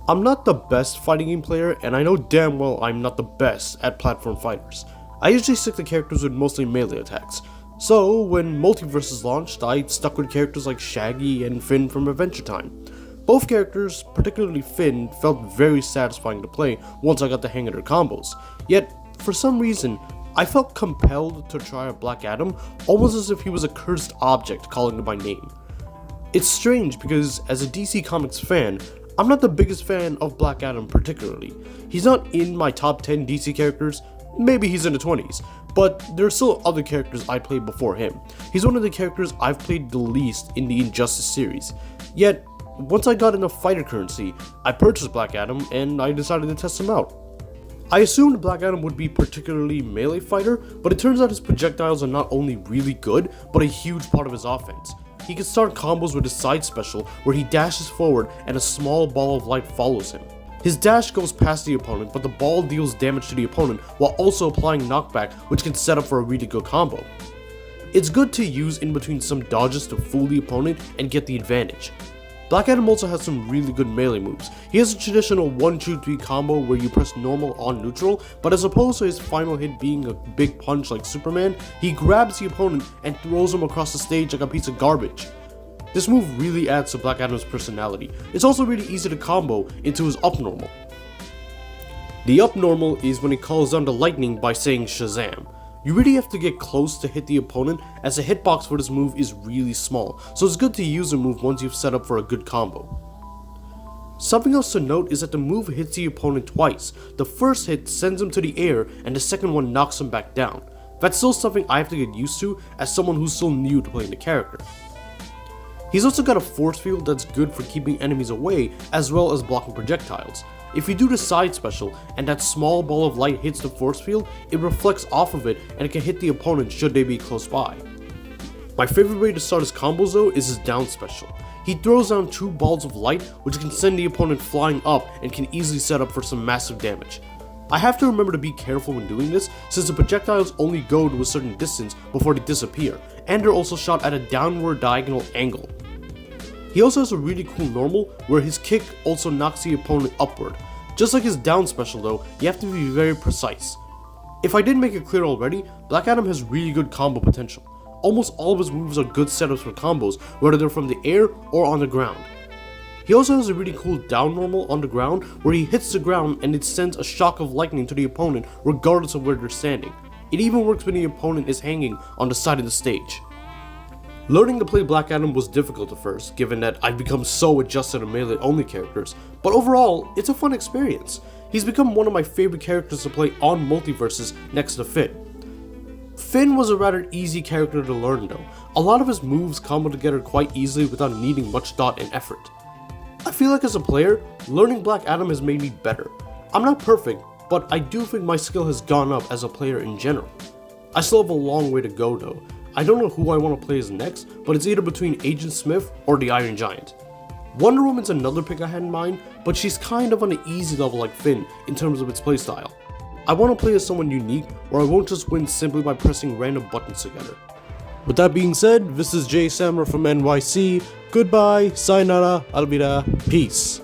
I'm not the best fighting game player, and I know damn well I'm not the best at platform fighters. I usually stick to characters with mostly melee attacks. So, when Multiversus launched, I stuck with characters like Shaggy and Finn from Adventure Time. Both characters, particularly Finn, felt very satisfying to play once I got the hang of their combos. Yet, for some reason, I felt compelled to try out Black Adam almost as if he was a cursed object calling to my name. It's strange because, as a DC Comics fan, I'm not the biggest fan of Black Adam particularly. He's not in my top 10 DC characters, maybe he's in the 20s, but there are still other characters I played before him. He's one of the characters I've played the least in the Injustice series. Yet, once I got enough fighter currency, I purchased Black Adam and I decided to test him out. I assumed Black Adam would be particularly melee fighter, but it turns out his projectiles are not only really good, but a huge part of his offense. He can start combos with his side special where he dashes forward and a small ball of light follows him. His dash goes past the opponent, but the ball deals damage to the opponent while also applying knockback, which can set up for a really good combo. It's good to use in between some dodges to fool the opponent and get the advantage. Black Adam also has some really good melee moves. He has a traditional 1-2-3 combo where you press normal on neutral, but as opposed to his final hit being a big punch like Superman, he grabs the opponent and throws him across the stage like a piece of garbage. This move really adds to Black Adam's personality. It's also really easy to combo into his up normal. The up normal is when he calls down the lightning by saying SHAZAM. You really have to get close to hit the opponent, as the hitbox for this move is really small, so it's good to use the move once you've set up for a good combo. Something else to note is that the move hits the opponent twice. The first hit sends him to the air, and the second one knocks him back down. That's still something I have to get used to as someone who's still new to playing the character. He's also got a force field that's good for keeping enemies away, as well as blocking projectiles. If you do the side special, and that small ball of light hits the force field, it reflects off of it and it can hit the opponent should they be close by. My favorite way to start his combos though is his down special. He throws down 2 balls of light which can send the opponent flying up and can easily set up for some massive damage. I have to remember to be careful when doing this since the projectiles only go to a certain distance before they disappear, and they're also shot at a downward diagonal angle. He also has a really cool normal where his kick also knocks the opponent upward. Just like his down special though, you have to be very precise. If I didn't make it clear already, Black Adam has really good combo potential. Almost all of his moves are good setups for combos, whether they're from the air or on the ground. He also has a really cool down normal on the ground where he hits the ground and it sends a shock of lightning to the opponent regardless of where they're standing. It even works when the opponent is hanging on the side of the stage. Learning to play Black Adam was difficult at first, given that I've become so adjusted to melee only characters, but overall, it's a fun experience. He's become one of my favorite characters to play on Multiversus next to Finn. Finn was a rather easy character to learn though. A lot of his moves combo together quite easily without needing much thought and effort. I feel like as a player, learning Black Adam has made me better. I'm not perfect, but I do think my skill has gone up as a player in general. I still have a long way to go though. I don't know who I want to play as next, but it's either between Agent Smith or the Iron Giant. Wonder Woman's another pick I had in mind, but she's kind of on an easy level like Finn in terms of its playstyle. I want to play as someone unique where I won't just win simply by pressing random buttons together. With that being said, this is Jay Sammer from NYC. Goodbye, sayonara, alvida, peace.